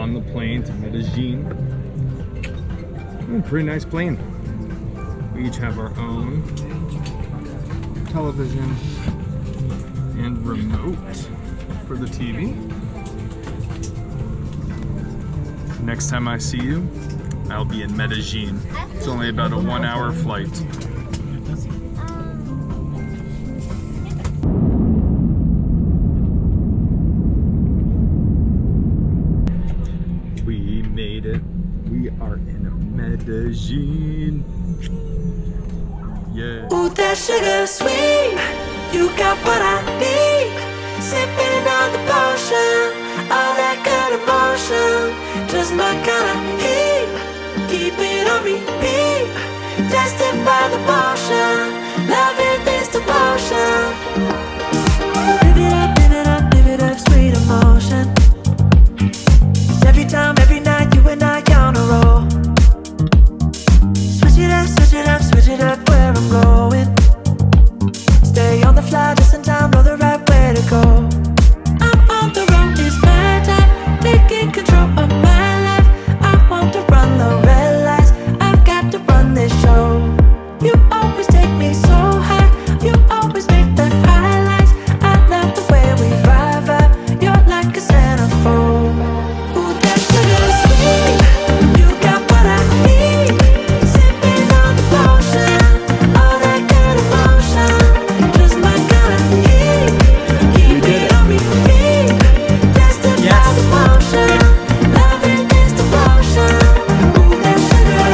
on the plane to Medellin. Pretty nice plane. We each have our own television and remote for the TV. Next time I see you, I'll be in Medellin. It's only about a 1-hour flight. We made it. We are in Medellin. Yeah. Ooh, that sugar sweet, you got what I need. Sipping on the potion, all that good emotion, just my kind of heat. Keep it on repeat, tested by the motion, loving this devotion. Live it up, live it up, live it up, sweet emotion. Every time, every night, you and I on a roll. Switch it up, switch it up, switch it up where I'm going. Stay on the fly just in time, know the right way to go. I'm on the road, it's my time, taking control of my life. I want to run the red lights, I've got to run this show. You always take me so high, you always make the highlights. I love the way we vibe, you're like a centerfold. Ooh, that sugar sweet, you got what I need. Sipping on the potion, all that good emotion, just my kind of heat. Keep it on repeat, tested by the motion, loving this devotion. Ooh, that sugar.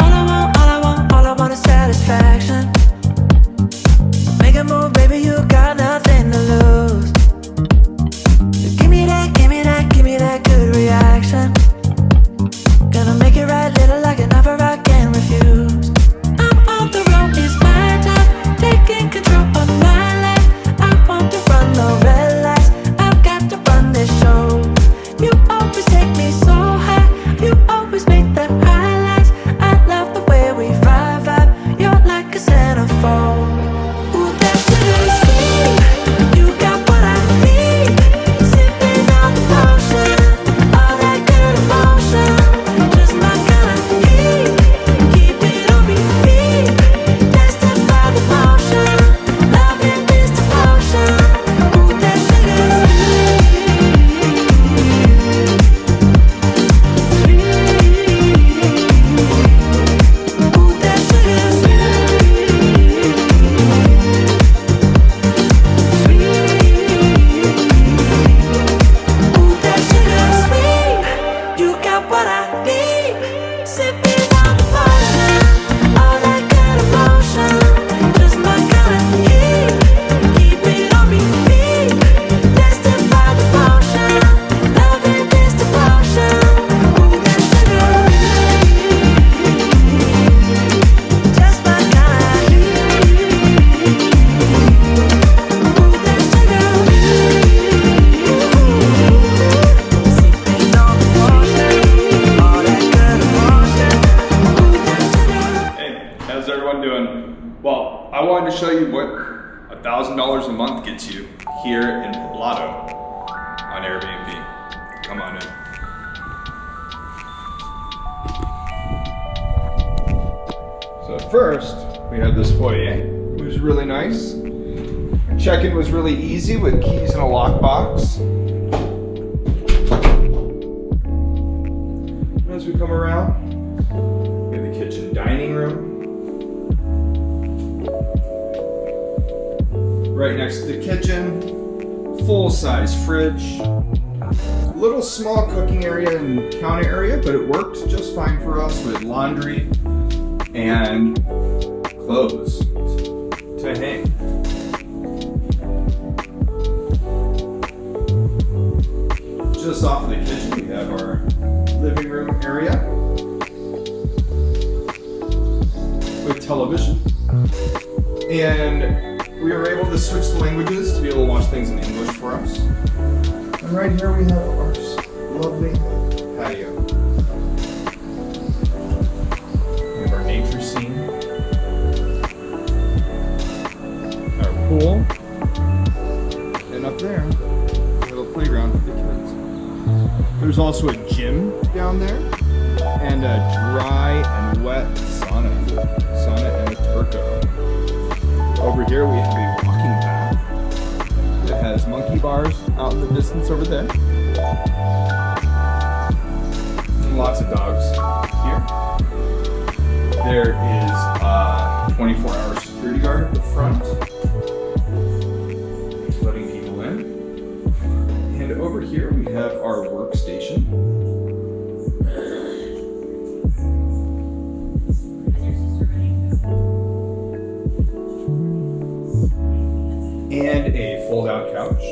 All I want is satisfaction. Make a move, baby, you got nothing to lose. Give me that, give me that, give me that good reaction. Gonna make it right, little like an offer I can't refuse. I'm on the road, it's my time, taking control of my life. I want to run the red lights, I've got to run this show. You always take me so high, you always make the highlights. I love the way we vibe, you're like a centerfold. Ooh, that sugar sweet, you got what I need. Sipping on the potion, all that good emotion, just my kind of heat. Keep it on repeat, tested by the motion, loving this devotion. Ooh, that sugar Ooh, that sugar Ooh, that sugar sweet, you got what I need. Sipping on the potion, all that good emotion, just my kind of heat. Keep it on repeat, tested by the motion, loving this devotion. Ooh, that sugar, just my kind of heat. Ooh, that sugar, sipping on the potion, all that good emotion. Ooh, that sugar. Hey, how's everyone doing? Well, I wanted to show you what $1,000 a month gets you here in Poblado on Airbnb. Come on in. So first, we have this foyer, which is really nice. Check-in was really easy with keys in a lockbox. As we come around, we have the kitchen dining room. Right next to the kitchen, full-size fridge. Little small cooking area and counter area, but it worked just fine for us with laundry and clothes to hang. Just off of the kitchen, we have our living room area with television. And we were able to switch the languages to be able to watch things in English for us. And right here we have our lovely patio. We have our nature scene. There's also a gym down there and a dry and wet sauna and a turco. Over here we have a walking path that has monkey bars out in the distance over there. And lots of dogs here. There is a 24-hour security guard at the front, letting people in. And over here we have our workstation. And a fold-out couch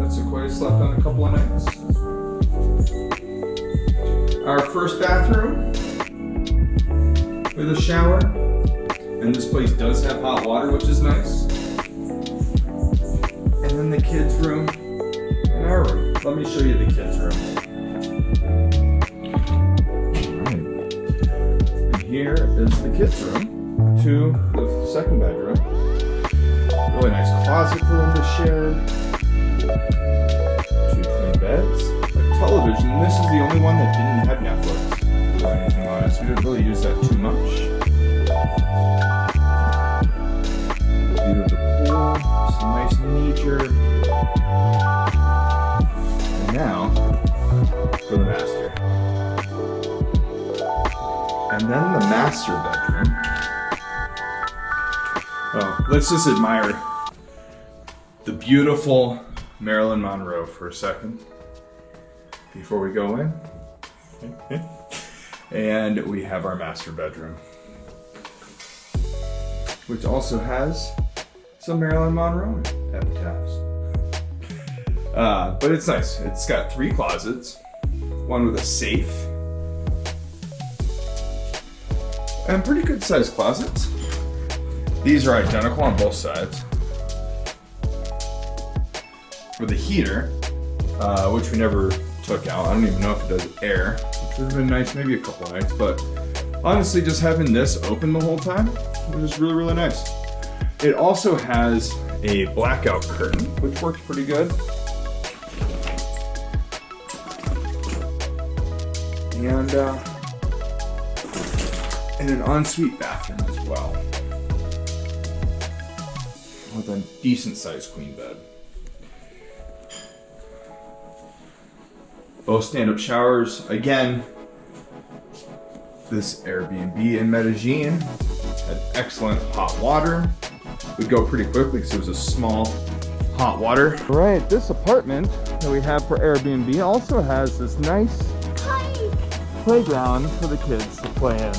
that Sequoia slept on a couple of nights. Our first bathroom with a shower, and this place does have hot water, which is nice. And then the kids' room and our room. Let me show you the kids' room. Alright. And here is the kids' room to the second bedroom. Really nice closet for them to share. 2 twin beds. A television. This is the only one that didn't have Netflix or anything on it, so we didn't really use that too much. View of the pool. Some nice nature. And now for the master. And then the master bedroom. Oh, let's just admire the beautiful Marilyn Monroe for a second before we go in. And we have our master bedroom, which also has some Marilyn Monroe epitaphs. But it's nice. It's got 3 closets, one with a safe, and pretty good sized closets. These are identical on both sides. With a heater, which we never took out. I don't even know if it does air, which would have been nice maybe a couple nights, but honestly just having this open the whole time was just really, really nice. It also has a blackout curtain, which works pretty good. And an ensuite bathroom as well, with a decent sized queen bed. Both stand-up showers. Again, this Airbnb in Medellin had excellent hot water. Would go pretty quickly because it was a small hot water. Right, this apartment that we have for Airbnb also has this nice playground for the kids to play in.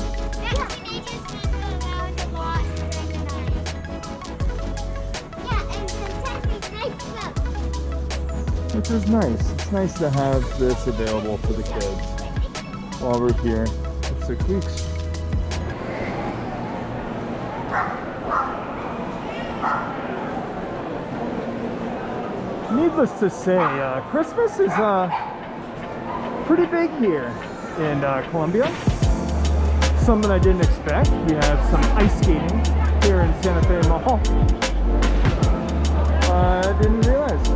Which is nice. It's nice to have this available for the kids while we're here for 6 weeks. Needless to say, Christmas is pretty big here in Colombia. Something I didn't expect. We have some ice skating here in Santa Fe Mall. I didn't realize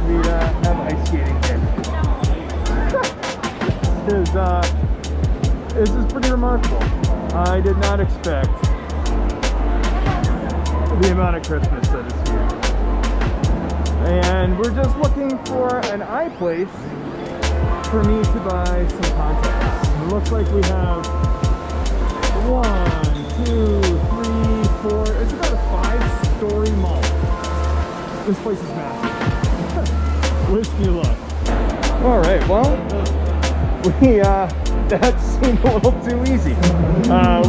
we'd have ice skating here. This is pretty remarkable. I did not expect the amount of Christmas that is here. And we're just looking for an eye place for me to buy some contacts. It looks like we have 1, 2, 3, 4. It's about a 5-story mall. This place is massive. Wish me luck. All right, well, that seemed a little too easy.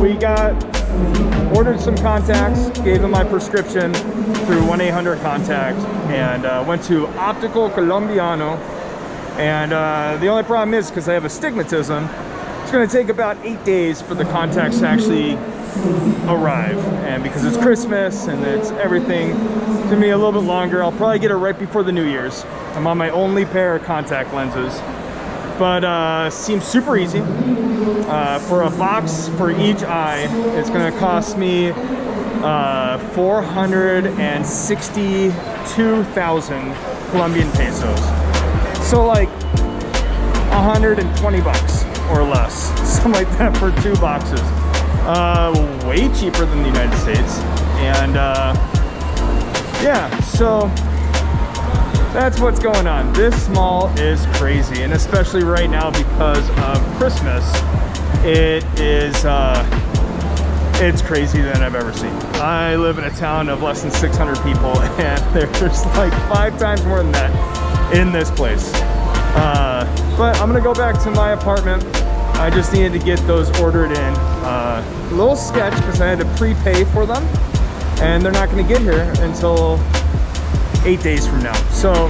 We ordered some contacts, gave them my prescription through 1-800-CONTACT, and went to Optical Colombiano. And the only problem is, because I have astigmatism, it's going to take about 8 days for the contacts to actually arrive. And because it's Christmas and it's everything, it's going to be a little bit longer. I'll probably get it right before the New Year's. I'm on my only pair of contact lenses. But seems super easy. For a box for each eye, it's going to cost me $462,000 Colombian pesos. So like 120 bucks or less, something like that for 2 boxes. Way cheaper than the United States. And yeah, so that's what's going on. This mall is crazy, and especially right now because of Christmas, it is it's crazier than I've ever seen. I live in a town of less than 600 people, and there's like 5 times more than that in this place. But I'm gonna go back to my apartment. I just needed to get those ordered in. A little sketch because I had to prepay for them, and they're not gonna get here until 8 days from now. So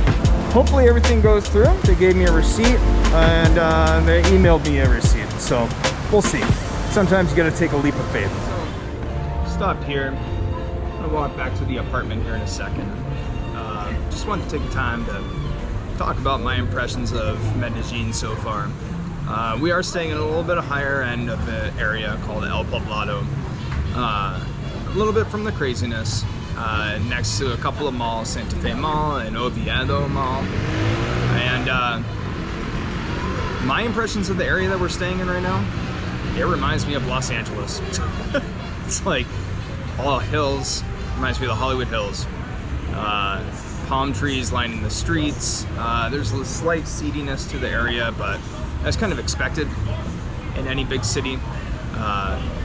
hopefully everything goes through. They gave me a receipt, and they emailed me a receipt. So we'll see. Sometimes you gotta take a leap of faith. So, stopped here. I'm gonna walk back to the apartment here in a second. Just wanted to take the time to talk about my impressions of Medellin so far. We are staying in a little bit higher end of the area called El Poblado. A little bit from the craziness. Next to a couple of malls, Santa Fe Mall and Oviedo Mall. And my impressions of the area that we're staying in right now, it reminds me of Los Angeles. It's like all hills, reminds me of the Hollywood Hills. Palm trees lining the streets. There's a slight seediness to the area, but that's kind of expected in any big city.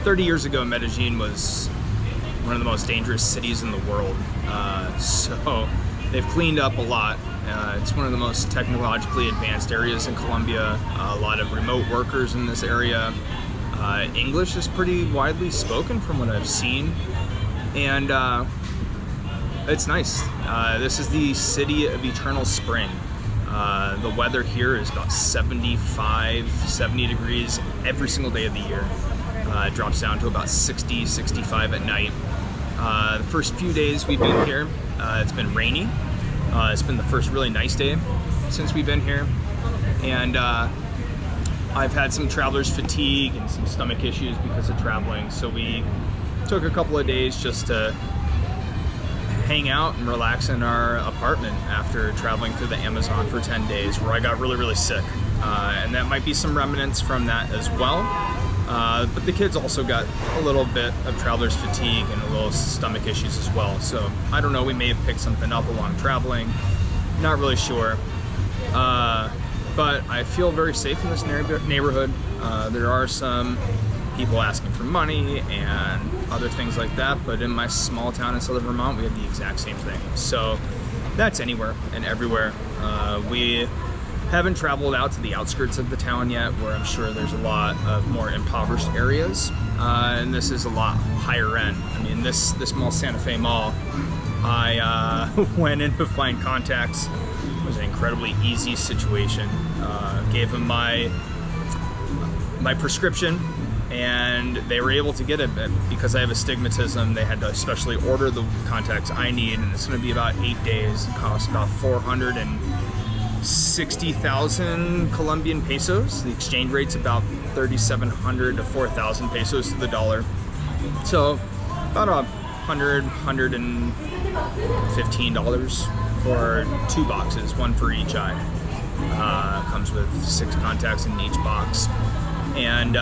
30 years ago, Medellin was one of the most dangerous cities in the world. So they've cleaned up a lot. It's one of the most technologically advanced areas in Colombia. A lot of remote workers in this area. English is pretty widely spoken from what I've seen. And it's nice. This is the city of eternal spring. The weather here is about 75, 70 degrees every single day of the year. It drops down to about 60, 65 at night. The first few days we've been here, it's been rainy. It's been the first really nice day since we've been here. And I've had some traveler's fatigue and some stomach issues because of traveling. So we took a couple of days just to hang out and relax in our apartment after traveling through the Amazon for 10 days where I got really, really sick. And that might be some remnants from that as well. But the kids also got a little bit of traveler's fatigue and a little stomach issues as well. So I don't know, we may have picked something up along traveling. Not really sure. But I feel very safe in this neighborhood. There are some people asking for money and other things like that, but in my small town in southern Vermont, we have the exact same thing. So that's anywhere and everywhere. We haven't traveled out to the outskirts of the town yet, where I'm sure there's a lot of more impoverished areas, and this is a lot higher end. I mean, this mall, Santa Fe Mall, I went in to find contacts. It was an incredibly easy situation. Gave them my prescription, and they were able to get it. But because I have astigmatism, they had to especially order the contacts I need, and it's going to be about 8 days. It costs about 460,000 Colombian pesos. The exchange rate's about 3,700 to 4,000 pesos to the dollar. So about $115 for 2 boxes, one for each eye. Comes with 6 contacts in each box. And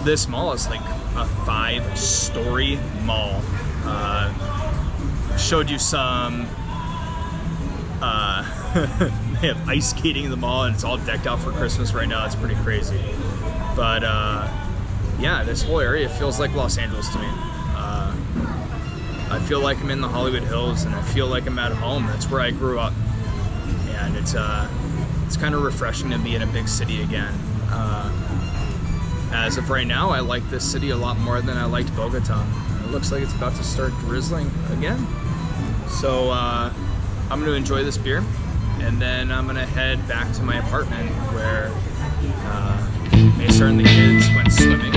this mall is like a 5-story mall. Showed you some they have ice skating in the mall, and it's all decked out for Christmas right now. It's pretty crazy. But yeah, this whole area feels like Los Angeles to me. I feel like I'm in the Hollywood Hills, and I feel like I'm at home. That's where I grew up, and it's kind of refreshing to be in a big city again. As of right now, I like this city a lot more than I liked Bogota. It looks like it's about to start drizzling again. So I'm going to enjoy this beer, and then I'm going to head back to my apartment where Mesa and the kids went swimming.